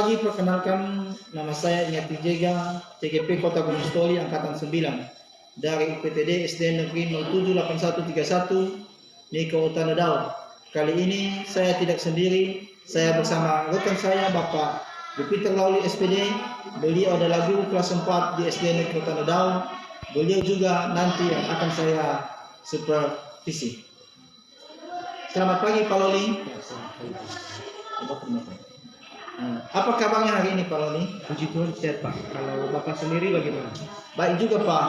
pagi, perkenalkan nama saya Inyati Jega, TGP Kota Gunung Stoli, Angkatan 9 dari UPTD SD Negeri 078131 Niko Tanedau. Kali ini saya tidak sendiri, saya bersama rekan saya Bapak Jupiter Lauli SPD. Beliau adalah guru kelas 4 di SD Negeri Tanedau. Beliau juga nanti yang akan saya supervisi. Selamat pagi Pak Loli. Apa kabarnya hari ini Pak Loli? Puji Tuhan sehat Pak. Kalau Bapak sendiri bagaimana? Baik juga Pak.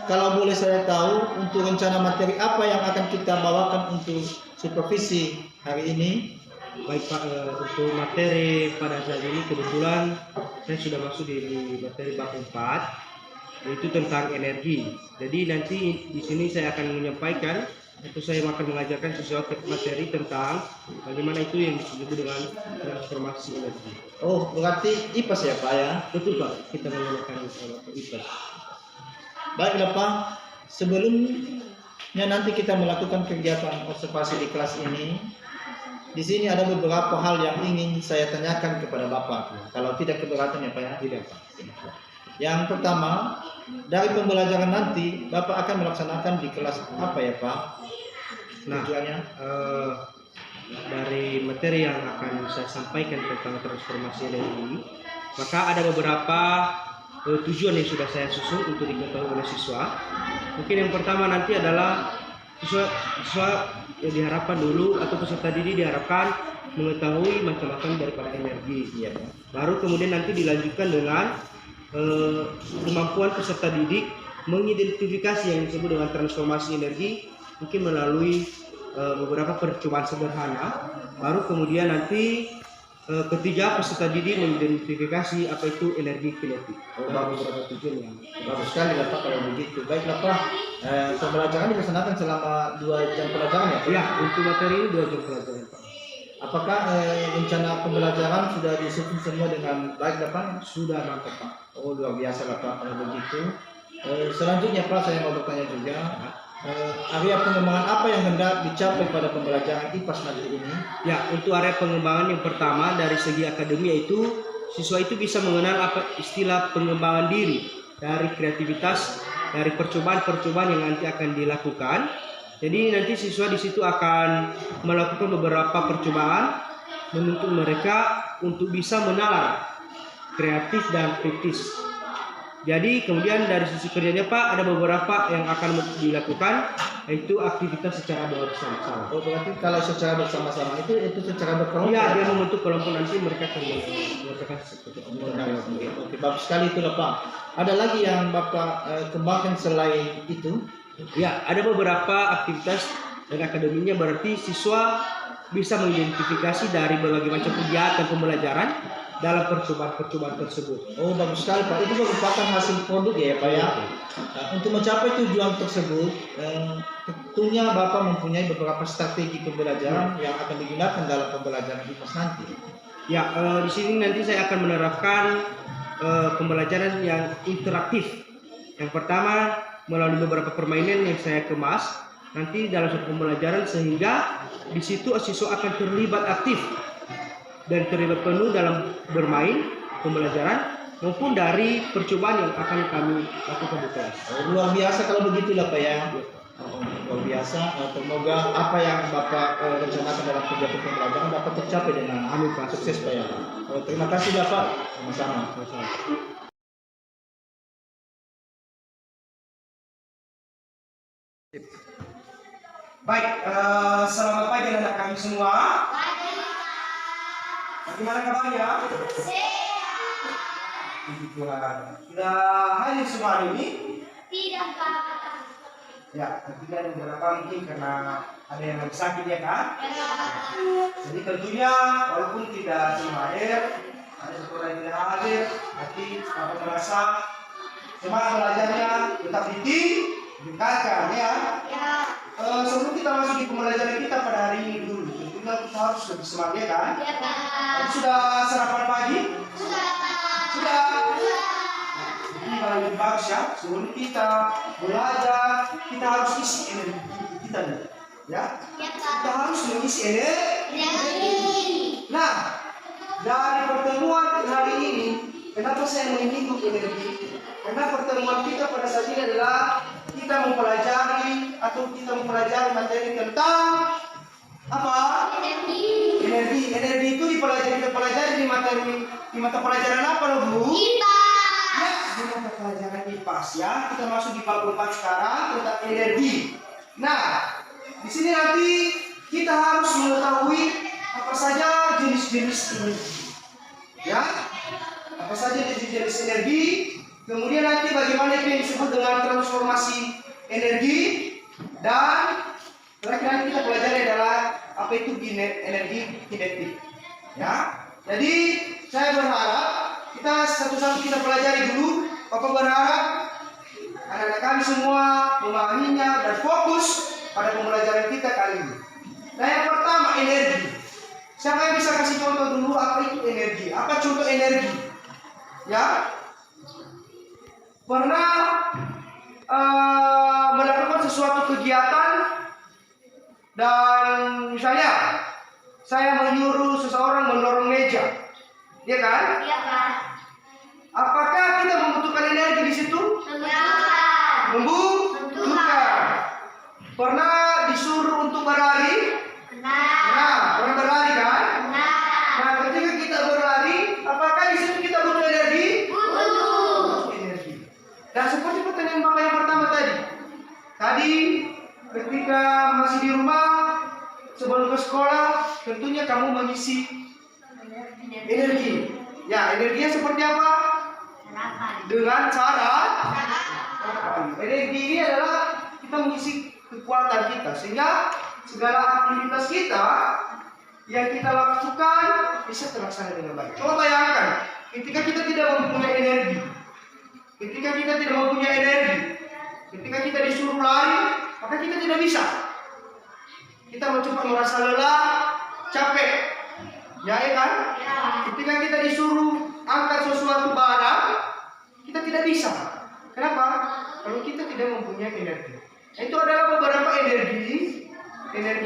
Kalau boleh saya tahu untuk rencana materi apa yang akan kita bawakan untuk supervisi hari ini? Baik Pak, untuk materi pada saat ini kebetulan saya sudah masuk di materi bab 4, yaitu tentang energi. Jadi nanti di sini saya akan menyampaikan atau saya akan mengajarkan sesuatu materi tentang bagaimana itu yang disebut dengan transformasi energi. Oh, berarti IPAS ya Pak ya? Betul Pak, kita menggunakan IPAS. Baiklah Pak, sebelumnya nanti kita melakukan kegiatan observasi di kelas ini. Di sini ada beberapa hal yang ingin saya tanyakan kepada Bapak. Kalau tidak keberatan ya Pak ya? Tidak Pak. Yang pertama, dari pembelajaran nanti Bapak akan melaksanakan di kelas apa ya Pak? Nah, tujuannya? Dari materi yang akan saya sampaikan tentang transformasi energi, maka ada beberapa tujuan yang sudah saya susun untuk diketahui oleh siswa. Mungkin yang pertama nanti adalah siswa yang diharapkan dulu atau peserta didik diharapkan mengetahui macam-macam daripada energi. Ya. Baru kemudian nanti dilanjutkan dengan kemampuan peserta didik mengidentifikasi yang disebut dengan transformasi energi, mungkin melalui beberapa percobaan sederhana. Baru kemudian nanti ketiga, peserta didik mengidentifikasi apa itu energi kinetik. Beberapa tujuan yang bagus sekali Bapak kalau begitu. Baiklah Pak, pembelajaran dilaksanakan selama 2 jam pelajaran ya Pak? Ya, untuk materi ini 2 jam pelajaran Pak. Apakah rencana pembelajaran sudah disusun semua dengan baik Bapak? Sudah mantap Pak. Oh, luar biasa lah Pak kalau begitu. Selanjutnya Pak, saya mau bertanya juga, area pengembangan apa yang hendak dicapai pada pembelajaran IPAS nanti ini? Ya, untuk area pengembangan yang pertama dari segi akademi, yaitu siswa itu bisa mengenal apa istilah pengembangan diri, dari kreativitas, dari percobaan-percobaan yang nanti akan dilakukan. Jadi nanti siswa di situ akan melakukan beberapa percobaan menuntut mereka untuk bisa menalar kreatif dan kritis. Jadi kemudian dari sisi kerjanya Pak, ada beberapa yang akan dilakukan, yaitu aktivitas secara bersama-sama. Oh, berarti kalau secara bersama-sama itu secara berkelompok? Iya, dia membentuk kelompok, nanti mereka akan mengerjakan seperti itu. Oke, bagus sekali itu Pak. Ada lagi yang Bapak kembangkan selain itu? Ya, ada beberapa aktivitas dan akademinya, berarti siswa bisa mengidentifikasi dari berbagai macam kegiatan pembelajaran dalam percobaan-percobaan tersebut. Oh, bagus sekali Pak. Itu merupakan hasil produk ya Pak ya. Untuk mencapai tujuan tersebut, tentunya Bapak mempunyai beberapa strategi pembelajaran yang akan digunakan dalam pembelajaran IPAS nanti. Ya, di sini nanti saya akan menerapkan pembelajaran yang interaktif. Yang pertama, melalui beberapa permainan yang saya kemas nanti dalam suatu pembelajaran, sehingga di situ siswa akan terlibat aktif dan terlibat penuh dalam bermain pembelajaran maupun dari percobaan yang akan kami lakukan di kelas. Luar biasa kalau begitulah Pak ya. Luar biasa. Semoga apa yang Bapak rencanakan dalam kegiatan pembelajaran dapat tercapai dengan Pak. Sukses Pak ya. Terima kasih Bapak. Sama-sama. Baik, selamat pagi anak kami semua. Bagaimana kabarnya? Puji Tuhan. Sudah hadir semua hari ini? Tidak Pak. Ya, tentunya ada beberapa mungkin karena ada yang lagi sakit ya kan? Ya. Jadi tentunya walaupun tidak semua hadir, ada satu yang tidak hadir, nanti Bapak merasa semangat belajarnya tetap ditingkatkan ya. Ya. Sebelum kita masuk di pembelajaran kita pada hari ini dulu, tentunya kita harus lebih semangat ya kan? Ya Pak. Sudah sarapan pagi? Sudah Pak. Sudah. Ini kalau lebih bagus ya, sebelum kita belajar, kita harus isi energi kita nih, ya. Ya Kita Pak. harus mengisi energi. Energi. Nah, Dari pertemuan hari ini, kenapa saya menyinggung energi? Karena pertemuan kita pada saat ini adalah kita mempelajari materi tentang apa? Energi. Energi itu kita pelajari di mata pelajaran apa loh Bu? Kita. Ya, di mata pelajaran IPAS ya. Kita masuk di bab 4 sekarang tentang energi. Nah, di sini nanti kita harus mengetahui apa saja jenis-jenis energi. Ya, apa saja jenis-jenis energi. Kemudian nanti bagaimana itu yang disebut dengan transformasi energi, dan terakhir kita pelajari adalah apa itu energi kinetik. Ya, jadi saya berharap kita satu-satu kita pelajari dulu. Bapak berharap anak-anak kami semua memahaminya dan fokus pada pembelajaran kita kali ini. Nah, yang pertama energi. Siapa yang bisa kasih contoh dulu apa itu energi? Apa contoh energi? Ya, pernah melakukan sesuatu kegiatan dan misalnya saya menyuruh seseorang mendorong meja, ya kan? Iya kan? Apakah kita membutuhkan energi di situ? Membutuhkan. Membutuhkan. Pernah disuruh untuk berlari? Nah, pernah berlari kan? Nah, ketika kita berlari, apakah di situ kita butuh energi? Butuh energi. Dan seperti pertanyaan Bapak yang pertama tadi ketika masih di rumah sebelum ke sekolah, tentunya kamu mengisi energi. Ya, energinya seperti apa? Dengan cara energi ini adalah kita mengisi kekuatan kita, sehingga segala aktivitas kita yang kita lakukan bisa terlaksana dengan baik. Coba bayangkan, ketika kita tidak mempunyai energi, ketika kita disuruh lari, maka kita tidak bisa. Kita mencoba merasa lelah, capek, ya kan? Ketika kita disuruh angkat sesuatu barang, kita tidak bisa. Kenapa? Kalau kita tidak mempunyai energi. Itu adalah beberapa energi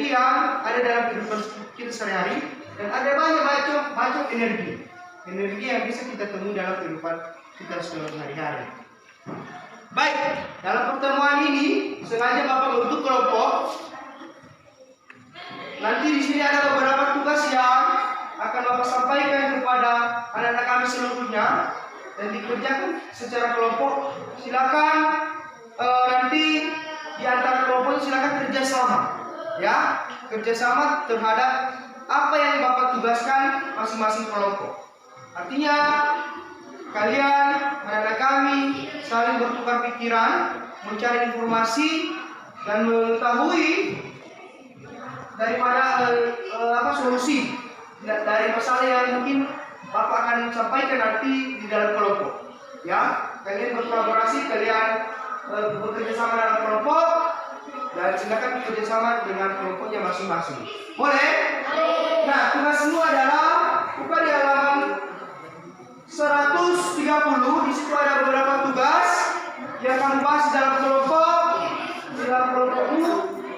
yang ada dalam kehidupan kita sehari-hari, dan ada banyak macam energi yang bisa kita temui dalam kehidupan kita sehari-hari. Baik, dalam pertemuan ini sengaja Bapak bentuk kelompok. Nanti di sini ada beberapa tugas yang akan Bapak sampaikan kepada anak-anak kami seluruhnya dan dikerjakan secara kelompok. Silakan nanti di antara kelompok silakan kerjasama, ya, kerjasama terhadap apa yang Bapak tugaskan masing-masing kelompok. Artinya kalian anak-anak kami saling bertukar pikiran, mencari informasi dan mengetahui daripada solusi dari masalah yang mungkin Bapak akan sampaikan nanti di dalam kelompok. Ya, kalian berkolaborasi, kalian bekerja sama dalam kelompok, dan silakan bekerja sama dengan kelompoknya masing-masing. Boleh? Nah, tugas semua adalah buka di halaman 130. Di situ ada beberapa tugas yang kamu bahas dalam kelompok. Di dalam kelompokmu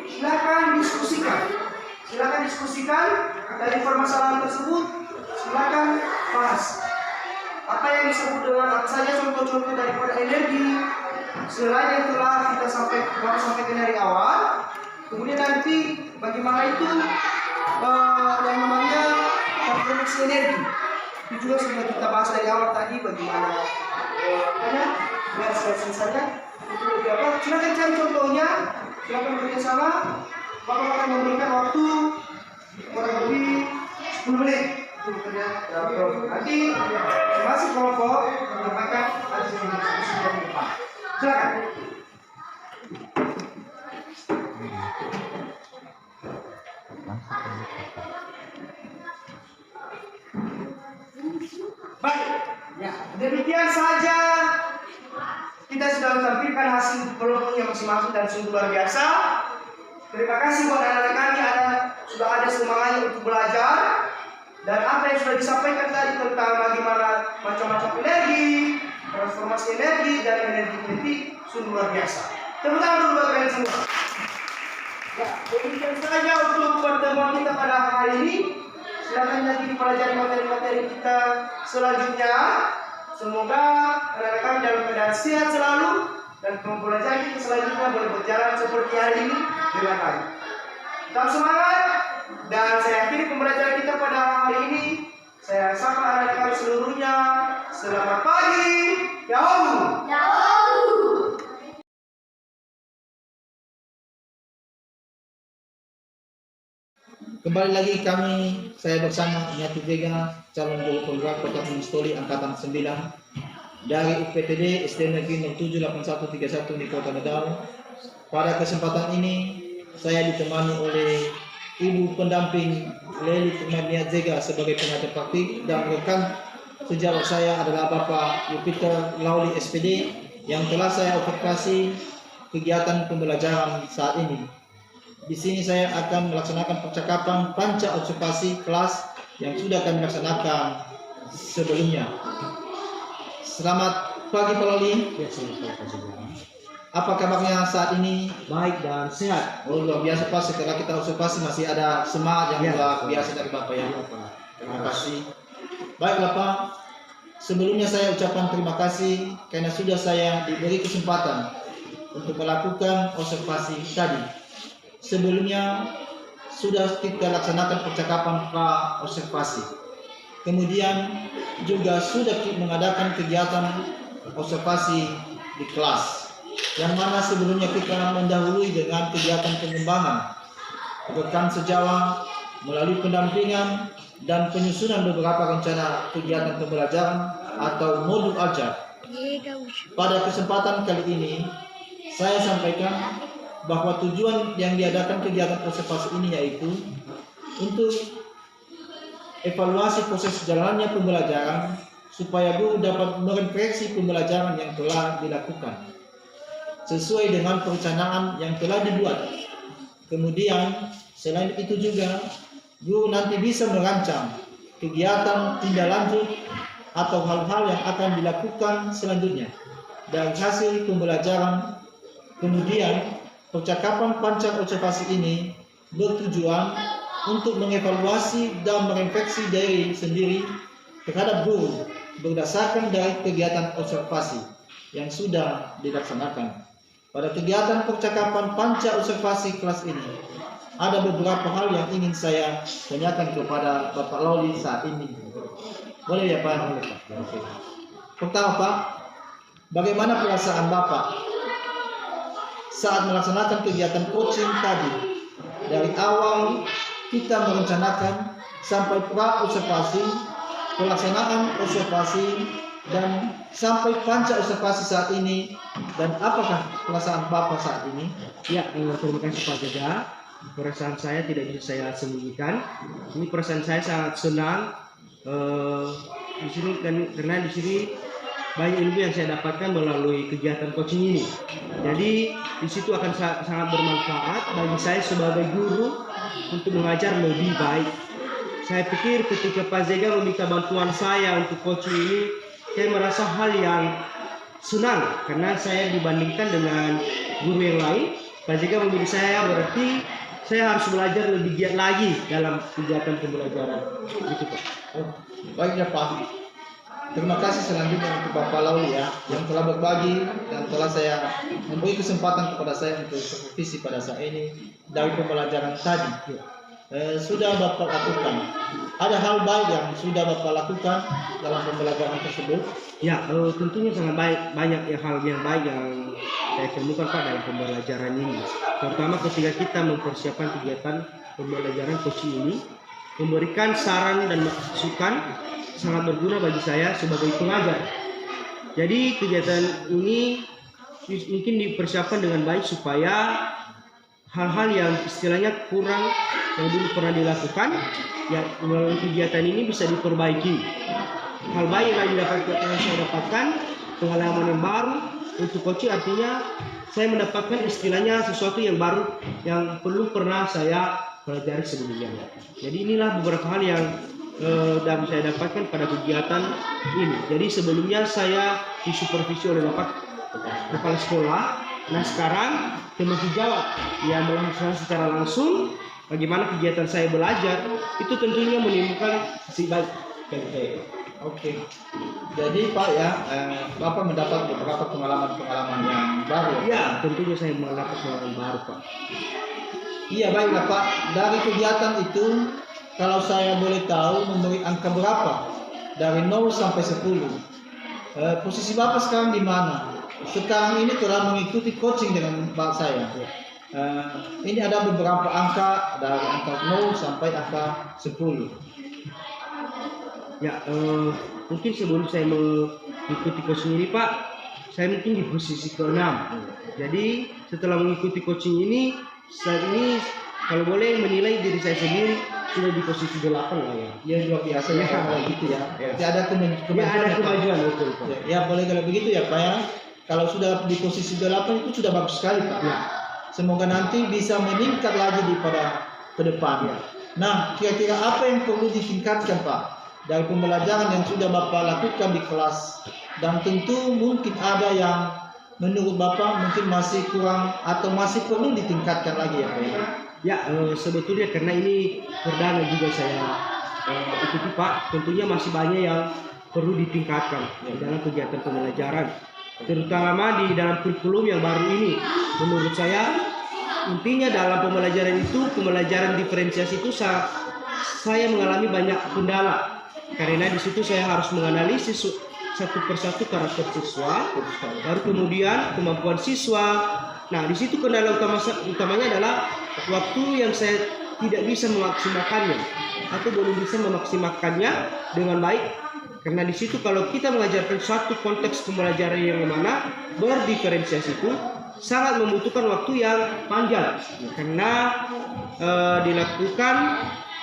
silakan diskusikan dari permasalahan tersebut. Silakan bahas apa yang disebut dengan apa saja contoh-contoh daripada energi selain yang telah kita sampaikan dari awal. Kemudian nanti bagaimana itu yang namanya transformasi energi, itu juga sudah kita bahas dari awal tadi. Bagaimana biar saja itu lebih apa. Silakan cari contohnya, silakan bekerjasama. Bapak akan memberikan waktu kurang lebih 10 menit untuk bekerja dalam kelompok. Nanti masih kelompok menyampaikan hasil diskusi yang depan. Silakan. Baik, ya, demikian saja kita sudah menampilkan hasil kelompoknya masing-masing dan sungguh luar biasa. Terima kasih buat anak-anak kami, sudah ada semangatnya untuk belajar, dan apa yang sudah disampaikan tadi tentang bagaimana macam-macam energi, transformasi energi dan energi kinetik sungguh luar biasa. Tepuk tangan dulu buat kalian semua. Ya, demikian saja untuk pertemuan kita pada hari ini. silakan lagi dipelajari materi-materi kita selanjutnya. Semoga anak-anak kami dalam keadaan sehat selalu dan pembelajaran kita selanjutnya boleh berjalan seperti hari ini dengan baik. Tetap semangat dan saya akhiri pembelajaran kita pada hari ini. Saya sapa anak-anak kami seluruhnya. Selamat pagi. Yahoo! Kembali lagi saya bersama Ignatius Vega, calon guru penggerak Kota Gunung Stoli Angkatan 9 dari UPTD SD Negeri 078131 di Kota Nedal. Pada kesempatan ini saya ditemani oleh Ibu Pendamping Leli Kurnia Zega sebagai pengajar praktik dan rekan sejawat saya adalah Bapak Yupiter Lauli SPD yang telah saya observasi kegiatan pembelajaran saat ini. Di sini saya akan melaksanakan percakapan panca observasi kelas yang sudah kami laksanakan sebelumnya. Selamat pagi Pak Lauli. Ya, selamat pagi. Apa kabarnya saat ini? Baik dan sehat. Oh, luar biasa Pak, setelah kita observasi masih ada semangat yang Ya, luar biasa dari Bapak ya. Iya, Pak. Terima kasih. Baiklah Pak, sebelumnya saya ucapkan terima kasih karena sudah saya diberi kesempatan untuk melakukan observasi tadi. Sebelumnya sudah kita laksanakan percakapan pra observasi. Kemudian juga sudah mengadakan kegiatan observasi di kelas. Yang mana sebelumnya kita mendahului dengan kegiatan pengembangan rekan sejawat melalui pendampingan dan penyusunan beberapa rencana kegiatan pembelajaran atau modul ajar. Pada kesempatan kali ini saya sampaikan bahwa tujuan yang diadakan kegiatan observasi ini yaitu untuk evaluasi proses jalannya pembelajaran supaya guru dapat merefleksi pembelajaran yang telah dilakukan sesuai dengan perencanaan yang telah dibuat. Kemudian selain itu juga guru nanti bisa merancang kegiatan tindak lanjut atau hal-hal yang akan dilakukan selanjutnya dari hasil pembelajaran. Kemudian percakapan panca observasi ini bertujuan untuk mengevaluasi dan merefleksi diri sendiri terhadap guru berdasarkan dari kegiatan observasi yang sudah dilaksanakan. Pada kegiatan percakapan panca observasi kelas ini, ada beberapa hal yang ingin saya tanyakan kepada Bapak Lauli saat ini. Boleh ya Pak? Pertama Pak, bagaimana perasaan Bapak saat melaksanakan kegiatan coaching tadi? Dari awal kita merencanakan sampai pra observasi, pelaksanaan observasi, dan sampai panca observasi saat ini, dan apakah perasaan Bapak saat ini? Ya, terima kasih Pak Jaga. Perasaan saya tidak bisa saya sembunyikan. Ini perasaan saya sangat senang di sini karena di sini banyak ilmu yang saya dapatkan melalui kegiatan coaching ini. Jadi di situ akan sangat bermanfaat bagi saya sebagai guru untuk mengajar lebih baik. Saya pikir ketika Pak Zega meminta bantuan saya untuk coaching ini, saya merasa hal yang senang karena saya dibandingkan dengan guru yang lain. Pak Zega memilih saya, berarti saya harus belajar lebih giat lagi dalam kegiatan pembelajaran. Gitu Pak. Baiknya Pak. Terima kasih selanjutnya untuk Bapak Lauli ya, yang telah berbagi dan telah saya memberi kesempatan kepada saya untuk supervisi pada saat ini dari pembelajaran tadi. Sudah Bapak lakukan. Ada hal baik yang sudah Bapak lakukan dalam pembelajaran tersebut? Ya, tentunya sangat baik, banyak hal yang baik yang saya temukan Pak dalam pembelajaran ini. Terutama ketika kita mempersiapkan kegiatan pembelajaran coaching ini, memberikan saran dan masukan sangat berguna bagi saya sebagai pengajar. Jadi kegiatan ini mungkin dipersiapkan dengan baik supaya hal-hal yang istilahnya kurang yang dulu pernah dilakukan, ya melalui kegiatan ini bisa diperbaiki. Hal baik yang saya dapatkan, pengalaman yang baru untuk coaching, artinya saya mendapatkan istilahnya sesuatu yang baru yang belum pernah saya pelajari sebelumnya. Jadi inilah beberapa hal yang dan saya dapatkan pada kegiatan ini. Jadi sebelumnya saya disupervisi oleh Bapak Kepala Sekolah. Nah sekarang teman sejawat yang melaksanakan secara langsung bagaimana kegiatan saya belajar itu tentunya menimbulkan si baik bagi saya. Oke. Jadi Pak ya, Bapak mendapat beberapa pengalaman-pengalaman yang baru. Ya, tentunya saya mendapat pengalaman baru, Pak. Iya baiklah Pak. Dari kegiatan itu, kalau saya boleh tahu memberi angka berapa dari 0 sampai 10. Posisi Bapak sekarang di mana? Sekarang ini telah mengikuti coaching dengan Pak saya. Ini ada beberapa angka dari angka 0 sampai angka 10. Ya, mungkin sebelum saya mengikuti coaching ini, Pak, saya mungkin di posisi ke-6. Jadi setelah mengikuti coaching ini, saat ini kalau boleh menilai diri saya sendiri sudah di posisi 8 lah ya. Ya luar biasa ya kalau gitu ya. Tidak ada Ya, ada kemajuan betul, Pak. Ya boleh kalau begitu ya Pak ya. Kalau sudah di posisi 8 itu sudah bagus sekali Pak. Ya. Semoga nanti bisa meningkat lagi pada ke depan. Ya. Nah, kira-kira apa yang perlu ditingkatkan Pak dari pembelajaran yang sudah Bapak lakukan di kelas? Dan tentu mungkin ada yang menurut Bapak mungkin masih kurang atau masih perlu ditingkatkan lagi ya Pak. Ya, sebetulnya karena ini perdana juga saya ikuti Pak, tentunya masih banyak yang perlu ditingkatkan dalam kegiatan pembelajaran, terutama di dalam kurikulum yang baru ini. Menurut saya intinya dalam pembelajaran itu, pembelajaran diferensiasi itu saya mengalami banyak kendala karena di situ saya harus menganalisis satu persatu karakter siswa, baru kemudian kemampuan siswa. Nah, di situ kendala utamanya adalah waktu yang saya tidak bisa memaksimalkannya atau belum bisa memaksimalkannya dengan baik. Karena di situ kalau kita mengajarkan suatu konteks pembelajaran yang mana berdiferensiasi itu sangat membutuhkan waktu yang panjang karena dilakukan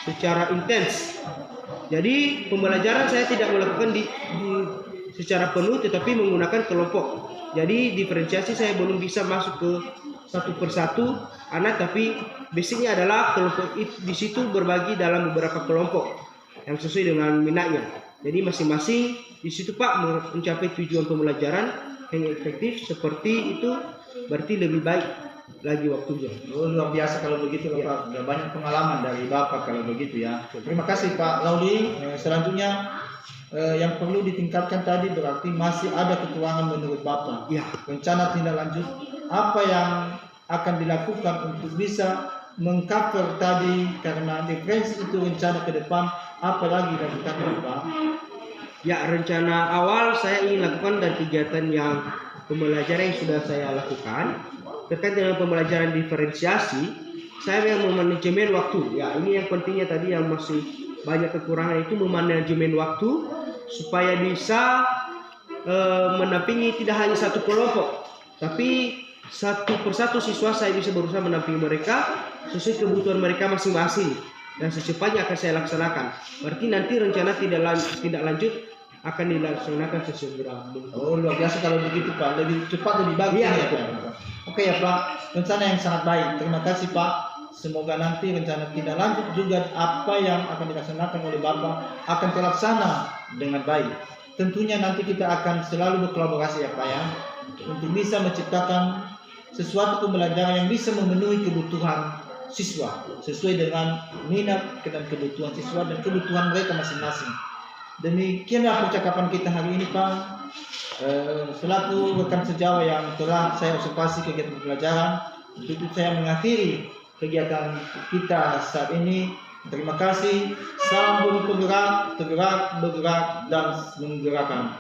secara intens. Jadi pembelajaran saya tidak melakukan secara penuh tetapi menggunakan kelompok. Jadi diferensiasi saya belum bisa masuk ke satu persatu anak, tapi basicnya adalah kelompok di situ berbagi dalam beberapa kelompok yang sesuai dengan minatnya. Jadi masing-masing di situ Pak mencapai tujuan pembelajaran yang efektif seperti itu, berarti lebih baik lagi waktunya. Oh, luar biasa kalau begitu Bapak. Sudah banyak pengalaman dari Bapak kalau begitu ya. Terima kasih Pak Laudi. Selanjutnya yang perlu ditingkatkan tadi berarti masih ada kekurangan menurut Bapak. Ya. Rencana tindak lanjut apa yang akan dilakukan untuk bisa mengcover tadi, karena diferensi itu rencana ke depan apa lagi dilakukan Bapak? Ya, rencana awal saya ingin lakukan dan kegiatan yang pembelajaran yang sudah saya lakukan terkait dengan pembelajaran diferensiasi, saya yang memanajemen waktu. Ya, ini yang pentingnya tadi yang masih banyak kekurangan itu memanajemen waktu supaya bisa menampingi tidak hanya satu kelompok, tapi satu persatu siswa saya bisa berusaha menampingi mereka sesuai kebutuhan mereka masing-masing dan secepatnya akan saya laksanakan. Berarti nanti rencana tidak lanjut akan dilaksanakan sesegera mungkin. Oh, luar biasa kalau begitu Pak, lebih cepat lebih bagus ya, ya Pak. Oke ya Pak, rencana yang sangat baik. Terima kasih Pak. Semoga nanti rencana tindak lanjut juga apa yang akan dilaksanakan oleh Bapak akan terlaksana dengan baik. Tentunya nanti kita akan selalu berkolaborasi ya Pak ya, untuk bisa menciptakan sesuatu pembelajaran yang bisa memenuhi kebutuhan siswa sesuai dengan minat dan kebutuhan siswa dan kebutuhan mereka masing-masing. Demikianlah percakapan kita hari ini Pak. Selaku rekan sejawat yang telah saya observasi kegiatan pembelajaran, itu saya mengakhiri kegiatan kita saat ini. Terima kasih. Salam bumi penggerak, tergerak, bergerak, dan menggerakkan.